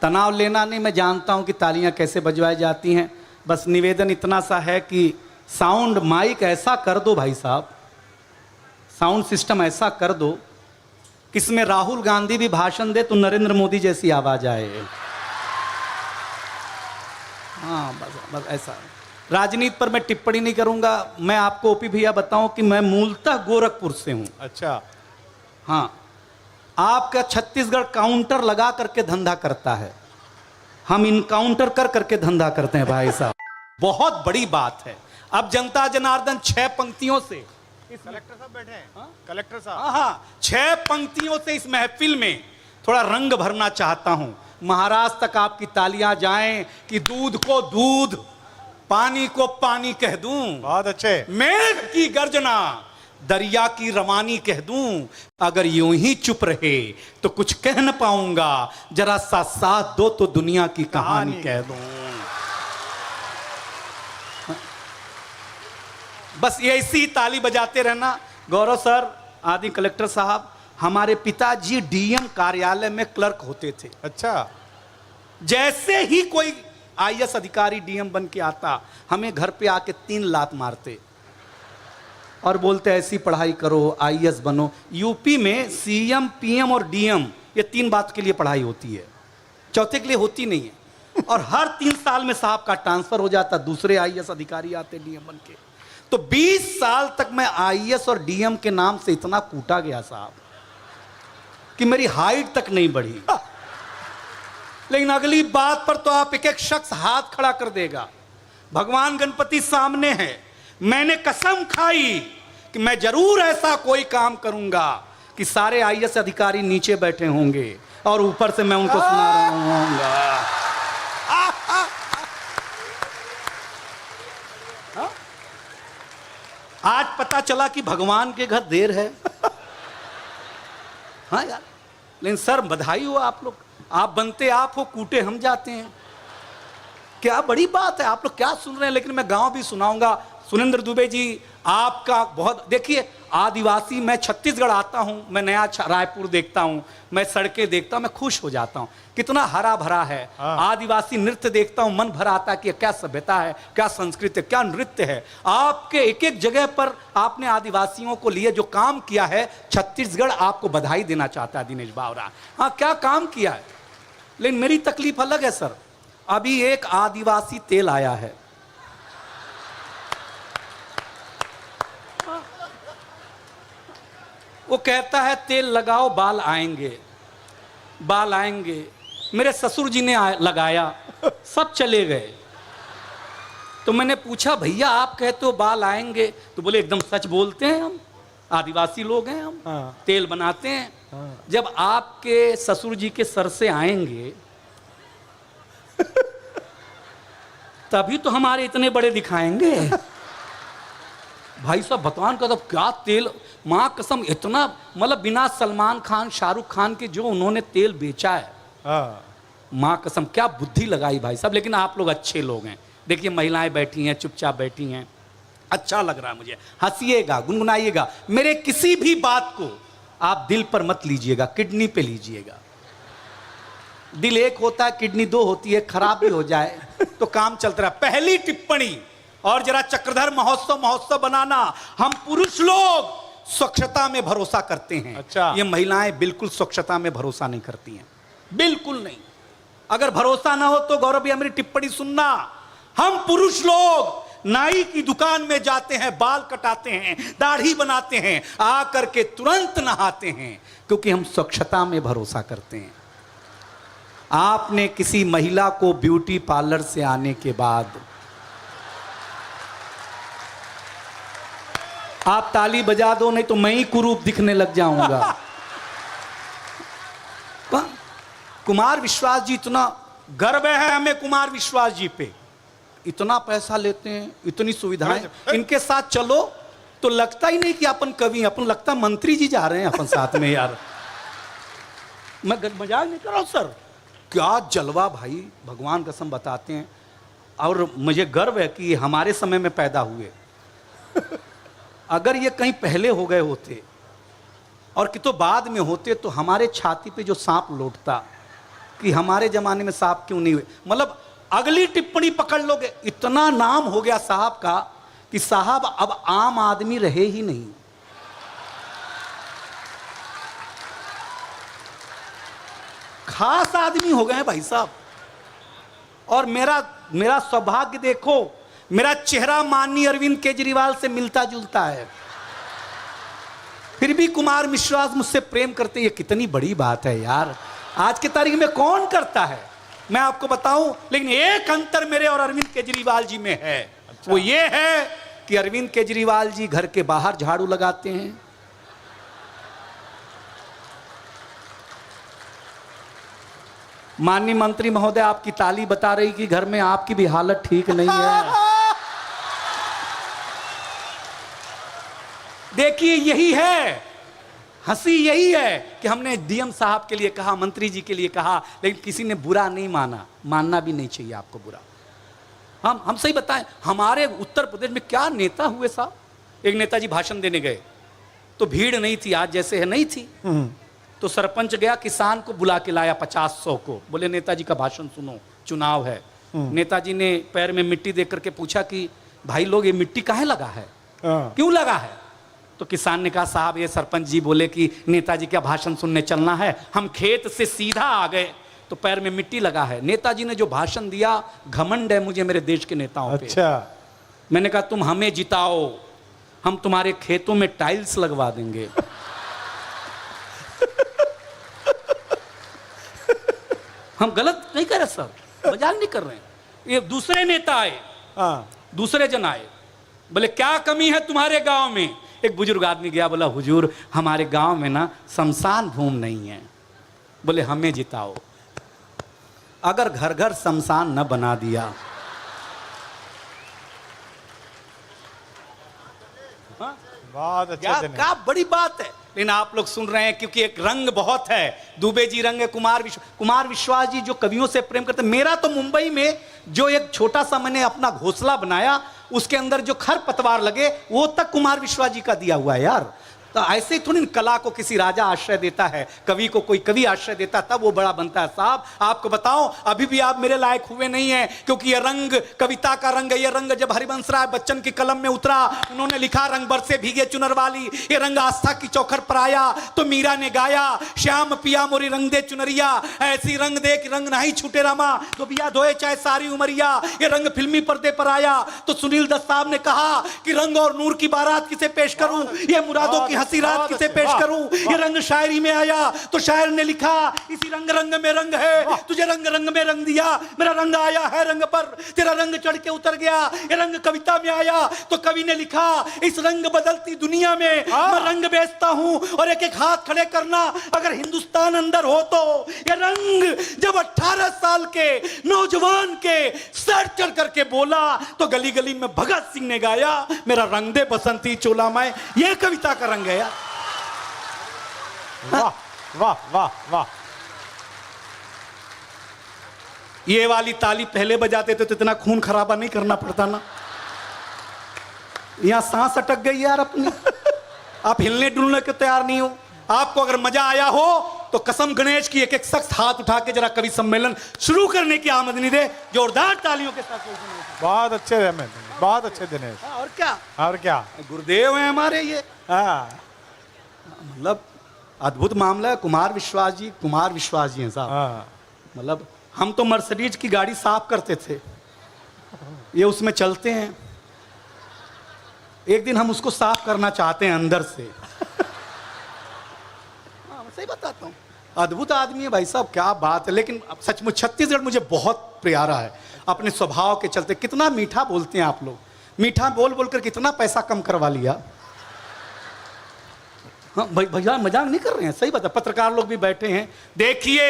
तनाव लेना नहीं, मैं जानता हूं कि तालियां कैसे बजवाई जाती हैं। बस निवेदन इतना सा है कि साउंड माइक ऐसा कर दो भाई साहब, साउंड सिस्टम ऐसा कर दो कि इसमें राहुल गांधी भी भाषण दे तो नरेंद्र मोदी जैसी आवाज आए। हाँ बस ऐसा। राजनीति पर मैं टिप्पणी नहीं करूंगा। मैं आपको ओपी भैया बताऊं कि मैं मूलतः गोरखपुर से हूं। अच्छा। हाँ, आपका छत्तीसगढ़ काउंटर लगा करके धंधा करता है, हम इनकाउंटर कर करके धंधा करते हैं भाई साहब। बहुत बड़ी बात है। अब जनता जनार्दन 6 पंक्तियों से कलेक्टर साहब बैठे हैं। कलेक्टर साहब, हाँ 6 पंक्तियों से इस महफिल में थोड़ा रंग भरना चाहता हूं। महाराष्ट्र तक आपकी तालियां जाएं कि दूध को दूध, पानी को पानी कह दूं। बहुत अच्छे। मेघ की गर्जना, दरिया की रवानी कह दूं। अगर यूं ही चुप रहे तो कुछ कह न पाऊंगा, जरा सा साथ दो तो दुनिया की कहानी कह दूं। बस ऐसी ताली बजाते रहना। गौरव सर, आदि कलेक्टर साहब, हमारे पिताजी डीएम कार्यालय में क्लर्क होते थे। अच्छा। जैसे ही कोई आईएएस अधिकारी डीएम बन के आता, हमें घर पे आके 3 लात मारते और बोलते ऐसी पढ़ाई करो, आईएएस बनो। यूपी में सीएम, पीएम और डीएम, ये 3 बात के लिए पढ़ाई होती है, चौथे के लिए होती नहीं है। और हर 3 साल में साहब का ट्रांसफर हो जाता, दूसरे आईएएस अधिकारी आते डीएम बन के। तो 20 साल तक मैं आईएएस और डीएम के नाम से इतना कूटा गया साहब कि मेरी हाइट तक नहीं बढ़ी। लेकिन अगली बात पर तो आप एक शख्स हाथ खड़ा कर देगा। भगवान गणपति सामने है। मैंने कसम खाई कि मैं जरूर ऐसा कोई काम करूंगा कि सारे आईएएस अधिकारी नीचे बैठे होंगे और ऊपर से मैं उनको सुना रहा हूंगा। आज पता चला कि भगवान के घर देर है। हाँ यार, लेकिन सर बधाई हो आप लोग, आप बनते आप हो, कूटे हम जाते हैं। क्या बड़ी बात है। आप लोग क्या सुन रहे हैं, लेकिन मैं गांव भी सुनाऊंगा। सुरेंद्र दुबे जी, आपका बहुत, देखिए आदिवासी, मैं छत्तीसगढ़ आता हूं, मैं नया रायपुर देखता हूं, मैं सड़कें देखता हूं, मैं खुश हो जाता हूं, कितना हरा भरा है। आदिवासी नृत्य देखता हूं, मन भर आता है कि क्या सभ्यता है, क्या संस्कृति है, क्या नृत्य है। आपके एक एक जगह पर आपने आदिवासियों को लिए जो काम किया है, छत्तीसगढ़ आपको बधाई देना चाहता है दिनेश बावरा। हाँ, क्या काम किया है। लेकिन मेरी तकलीफ अलग है सर। अभी एक आदिवासी तेल आया है, वो कहता है तेल लगाओ बाल आएंगे, बाल आएंगे। मेरे ससुर जी ने लगाया, सब चले गए। तो मैंने पूछा भैया आप कहते हो बाल आएंगे, तो बोले एकदम सच बोलते हैं, हम आदिवासी लोग हैं, हम तेल बनाते हैं। जब आपके ससुर जी के सर से आएंगे तभी तो हमारे इतने बड़े दिखाएंगे। भाई साहब भगवान का, तो क्या तेल, माँ कसम, इतना मतलब बिना सलमान खान, शाहरुख खान के जो उन्होंने तेल बेचा है, माँ कसम क्या बुद्धि लगाई भाई साहब। लेकिन आप लोग अच्छे लोग हैं। देखिए महिलाएं बैठी हैं, चुपचाप बैठी हैं, अच्छा लग रहा है मुझे। हंसिएगा, गुनगुनाइएगा। मेरे किसी भी बात को आप दिल पर मत लीजिएगा, किडनी पे लीजिएगा। दिल एक होता है, किडनी 2 होती है, खराब भी हो जाए तो काम चलता रहा। पहली टिप्पणी, और जरा चक्रधर महोत्सव बनाना। हम पुरुष लोग स्वच्छता में भरोसा करते हैं। अच्छा। ये महिलाएं बिल्कुल स्वच्छता में भरोसा नहीं करती हैं, बिल्कुल नहीं। अगर भरोसा ना हो तो गौरव भैया मेरी टिप्पणी सुनना। हम पुरुष लोग नाई की दुकान में जाते हैं, बाल कटाते हैं, दाढ़ी बनाते हैं, आकर के तुरंत नहाते हैं, क्योंकि हम स्वच्छता में भरोसा करते हैं। आपने किसी महिला को ब्यूटी पार्लर से आने के बाद, आप ताली बजा दो, नहीं तो मैं ही कुरूप दिखने लग जाऊंगा। कुमार विश्वास जी, इतना गर्व है हमें कुमार विश्वास जी पे। इतना पैसा लेते हैं, इतनी सुविधाएं, इनके साथ चलो तो लगता ही नहीं कि अपन कवि, अपन लगता मंत्री जी जा रहे हैं अपन साथ में। यार मैं मजाक नहीं कर रहा हूं सर, क्या जलवा भाई, भगवान कसम बताते हैं। और मुझे गर्व है कि हमारे समय में पैदा हुए। अगर ये कहीं पहले हो गए होते और कि तो बाद में होते तो हमारे छाती पे जो सांप लौटता कि हमारे जमाने में साहब क्यों नहीं हुए। मतलब अगली टिप्पणी पकड़ लोगे, इतना नाम हो गया साहब का कि साहब अब आम आदमी रहे ही नहीं। खास आदमी हो गए हैं भाई साहब। और मेरा सौभाग्य देखो, मेरा चेहरा माननीय अरविंद केजरीवाल से मिलता जुलता है, फिर भी कुमार मिश्रा मुझसे प्रेम करते। ये कितनी बड़ी बात है यार, आज की तारीख में कौन करता है मैं आपको बताऊं। लेकिन एक अंतर मेरे और अरविंद केजरीवाल जी में है। अच्छा। वो ये है कि अरविंद केजरीवाल जी घर के बाहर झाड़ू लगाते हैं, माननीय मंत्री महोदय आपकी ताली बता रही कि घर में आपकी भी हालत ठीक नहीं है। देखिए यही है हंसी, यही है कि हमने डीएम साहब के लिए कहा, मंत्री जी के लिए कहा, लेकिन किसी ने बुरा नहीं माना। मानना भी नहीं चाहिए आपको बुरा। हम सही बताएं, हमारे उत्तर प्रदेश में क्या नेता हुए साहब। एक नेताजी भाषण देने गए तो भीड़ नहीं थी, आज जैसे है नहीं थी, तो सरपंच गया, किसान को बुला के लाया 50-100 को, बोले नेताजी का भाषण सुनो, चुनाव है। नेताजी ने पैर में मिट्टी देख करके पूछा कि भाई लोग ये मिट्टी काहे लगा है, क्यों लगा है। तो किसान ने कहा साहब ये सरपंच जी बोले कि नेताजी का भाषण सुनने चलना है, हम खेत से सीधा आ गए तो पैर में मिट्टी लगा है। नेताजी ने जो भाषण दिया, घमंड है मुझे मेरे देश के नेताओं पे। अच्छा। मैंने कहा तुम हमें जिताओ, हम तुम्हारे खेतों में टाइल्स लगवा देंगे। हम गलत नहीं कर रहे सर, मजाक नहीं कर रहे हैं। ये दूसरे नेता आए, दूसरे जन आए, बोले क्या कमी है तुम्हारे गांव में। एक बुजुर्ग आदमी गया, बोला हुजूर हमारे गांव में ना शमशान भूमि नहीं है। बोले हमें जिताओ। अगर घर घर शमशान न बना दिया, बहुत अच्छा, क्या बड़ी बात है। लेकिन आप लोग सुन रहे हैं क्योंकि एक रंग बहुत है, दुबे जी रंग है, कुमार विश्वास जी जो कवियों से प्रेम करते। मेरा तो मुंबई में जो एक छोटा सा मैंने अपना घोंसला बनाया, उसके अंदर जो खरपतवार लगे वो तक कुमार विश्वास जी का दिया हुआ है यार। तो ऐसे ही थोड़ी कला को किसी राजा आश्रय देता है, कवि को कोई कवि आश्रय देता तब वो बड़ा बनता है। साहब आपको बताऊं, अभी भी आप मेरे लायक हुए नहीं हैं, क्योंकि ये रंग कविता का रंग है। ये रंग जब हरिवंश राय बच्चन की कलम में उतरा, उन्होंने लिखा रंग बरसे भीगे चुनर वाली, ये रंग आस्था की चौखट पर आया तो मीरा ने गाया, श्याम पिया मोरी रंग दे चुनरिया, ऐसी रंग दे कि रंग नहीं छूटे रामा, तो बिया धोए चाहे सारी उमरिया। ये रंग फिल्मी पर्दे पर आया तो सुनील दत्त साहब ने कहा कि रंग और नूर की बारात किसे पेश करूं, ये मुरादों की हंसी रात किसे पेश करूं। ये रंग शायरी में आया तो शायर ने लिखा, इसी रंग रंग में रंग है, तुझे रंग रंग में रंग दिया, मेरा रंग आया है रंग पर, तेरा रंग चढ़ के उतर गया। ये रंग कविता में आया तो कवि ने लिखा, इस रंग बदलती दुनिया में मैं रंग बेचता हूं और एक एक हाथ खड़े करना अगर हिंदुस्तान अंदर हो तो। ये रंग जब 18 साल के नौजवान के सर चढ़ करके बोला तो गली गली में भगत सिंह ने गाया, मेरा रंग दे बसंती चोला मैं। ये कविता का रंग है यार। वाह वाह वाह वाह। ये वाली ताली पहले बजाते थे तो इतना खून खराबा नहीं करना पड़ता ना। यहां सांस अटक गई यार अपनी, आप हिलने डुलने के तैयार नहीं हो। आपको अगर मजा आया हो तो कसम गणेश की एक एक शख्स हाथ उठा के जरा कवि सम्मेलन शुरू करने की आमदनी दे, जोरदार तालियों के साथ। बहुत अच्छे दिन, बहुत अच्छे दिनेश। और क्या, और क्या, गुरुदेव हैं हमारे ये। मतलब अद्भुत मामला है। कुमार विश्वास जी हैं साहब। मतलब हम तो मर्सिडीज की गाड़ी साफ करते थे, ये उसमें चलते हैं। एक दिन हम उसको साफ करना चाहते हैं अंदर से। सही बताता हूँ, अद्भुत आदमी है भाई साहब, क्या बात है। लेकिन सचमुच छत्तीसगढ़ मुझे बहुत प्यारा है अपने स्वभाव के चलते। कितना मीठा बोलते हैं आप लोग, मीठा बोल बोलकर कितना पैसा कम करवा लिया। हाँ भैया मजाक नहीं कर रहे हैं, सही बात है। पत्रकार लोग भी बैठे हैं। देखिए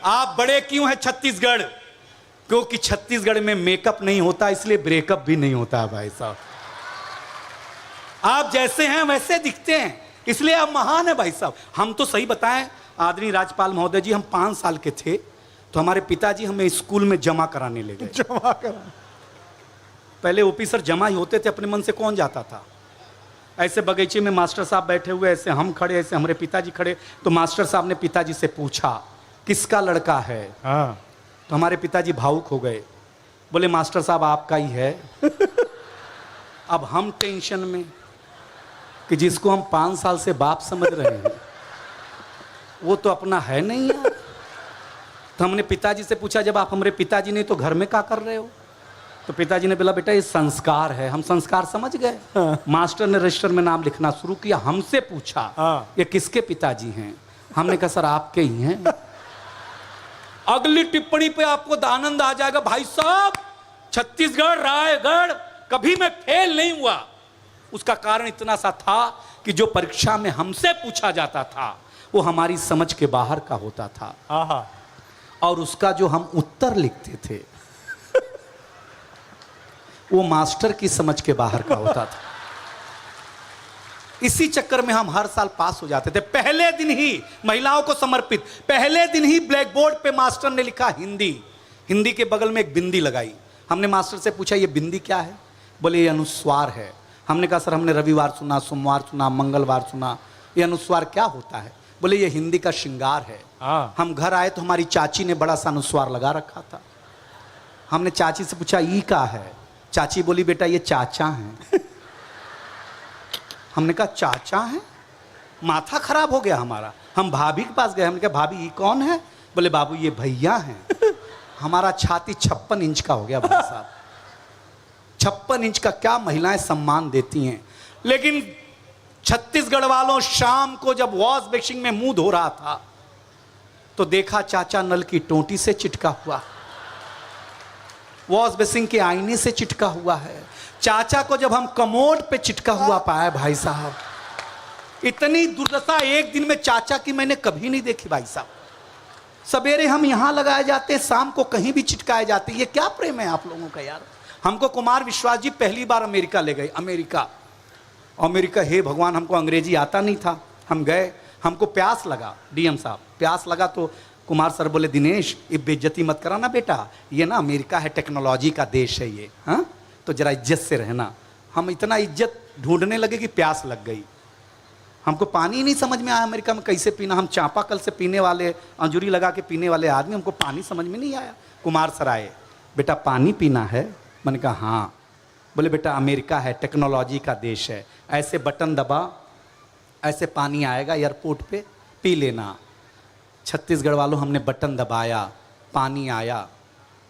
आप बड़े क्यों हैं छत्तीसगढ़, क्योंकि छत्तीसगढ़ में मेकअप नहीं होता, इसलिए ब्रेकअप भी नहीं होता है भाई साहब। आप जैसे हैं वैसे दिखते हैं, इसलिए आप महान है भाई साहब। हम तो सही बताएं, आदरणीय राज्यपाल महोदय जी, हम 5 साल के थे तो हमारे पिताजी हमें स्कूल में जमा कराने ले गए। जमा करा, पहले ऑफिसर जमा ही होते थे, अपने मन से कौन जाता था। ऐसे बगीचे में मास्टर साहब बैठे हुए, ऐसे हम खड़े, ऐसे हमारे पिताजी खड़े, तो मास्टर साहब ने पिताजी से पूछा किसका लड़का है? हाँ तो हमारे पिताजी भावुक हो गए, बोले मास्टर साहब आपका ही है। अब हम टेंशन में कि जिसको हम 5 साल से बाप समझ रहे हैं वो तो अपना है नहीं यार। तो हमने पिताजी से पूछा, जब आप हमारे पिताजी नहीं तो घर में क्या कर रहे हो? तो पिताजी ने बोला बेटा ये संस्कार है। हम संस्कार समझ गए। मास्टर ने रजिस्टर में नाम लिखना शुरू किया, हमसे पूछा हाँ। ये किसके पिताजी हैं? हमने कहा सर आपके ही हैं। अगली टिप्पणी पे आपको आनंद आ जाएगा भाई साहब, छत्तीसगढ़ रायगढ़ कभी मैं फेल नहीं हुआ। उसका कारण इतना सा था कि जो परीक्षा में हमसे पूछा जाता था वो हमारी समझ के बाहर का होता था, हाँ और उसका जो हम उत्तर लिखते थे वो मास्टर की समझ के बाहर का होता था। इसी चक्कर में हम हर साल पास हो जाते थे। पहले दिन ही महिलाओं को समर्पित, पहले दिन ही ब्लैक बोर्ड पे मास्टर ने लिखा हिंदी। हिंदी के बगल में एक बिंदी लगाई। हमने मास्टर से पूछा ये बिंदी क्या है? बोले ये अनुस्वार है। हमने कहा सर हमने रविवार सुना, सोमवार सुना, मंगलवार सुना, ये अनुस्वार क्या होता है? बोले ये हिंदी का श्रृंगार है। हाँ। हम घर आए तो हमारी चाची ने बड़ा सा अनुस्वार लगा रखा था। हमने चाची से पूछा ई का है? चाची बोली बेटा ये चाचा हैं। हमने कहा चाचा हैं? माथा खराब हो गया हमारा। हम भाभी के पास गए, हमने कहा भाभी ये कौन है? बोले बाबू ये भैया हैं। हमारा छाती 56 इंच का हो गया भाई साहब। 56 इंच का क्या महिलाएं सम्मान देती हैं। लेकिन छत्तीसगढ़ वालों, शाम को जब वॉश बेसिन में मुंह धो रहा था तो देखा चाचा नल की टोंटी से चिटका हुआ, वॉश बेसिन के आईने से चिटका हुआ है। चाचा को जब हम कमोड पे चिटका हुआ पाया भाई साहब, इतनी दुर्दशा एक दिन में चाचा की मैंने कभी नहीं देखी भाई साहब। सवेरे हम यहां लगाए जाते हैं, शाम को कहीं भी चिटकाए जाते हैं। ये क्या प्रेम है आप लोगों का यार। हमको कुमार विश्वास जी पहली बार अमेरिका ले गए। अमेरिका हे भगवान, हमको अंग्रेजी आता नहीं था। हम गए, हमको प्यास लगा, डीएम साहब प्यास लगा तो कुमार सर बोले दिनेश ये बेइज्जती मत कराना बेटा, ये ना अमेरिका है, टेक्नोलॉजी का देश है ये, हाँ तो जरा इज्जत से रहना। हम इतना इज्जत ढूंढने लगे कि प्यास लग गई। हमको पानी नहीं समझ में आया अमेरिका में कैसे पीना। हम चापाकल से पीने वाले, अंजूरी लगा के पीने वाले आदमी, हमको पानी समझ में नहीं आया। कुमार सर आए, बेटा पानी पीना है? मैंने कहा हाँ। बोले बेटा अमेरिका है, टेक्नोलॉजी का देश है, ऐसे बटन दबा ऐसे पानी आएगा एयरपोर्ट पे, पी लेना। छत्तीसगढ़ वालों हमने बटन दबाया, पानी आया,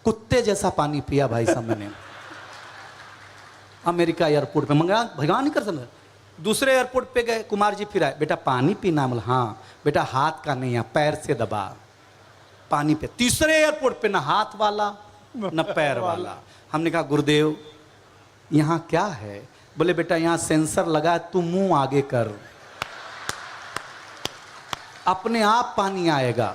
कुत्ते जैसा पानी पिया भाई साहब मैंने। अमेरिका एयरपोर्ट पे मंगा भगवान नहीं कर सकते। दूसरे एयरपोर्ट पे गए, कुमार जी फिर आए, बेटा पानी पीना? बोला हाँ। बेटा हाथ का नहीं है, पैर से दबा पानी पे। तीसरे एयरपोर्ट पे ना हाथ वाला न पैर वाला। हमने कहा गुरुदेव यहाँ क्या है? बोले बेटा यहाँ सेंसर लगा है, तू मुंह आगे कर, अपने आप पानी आएगा।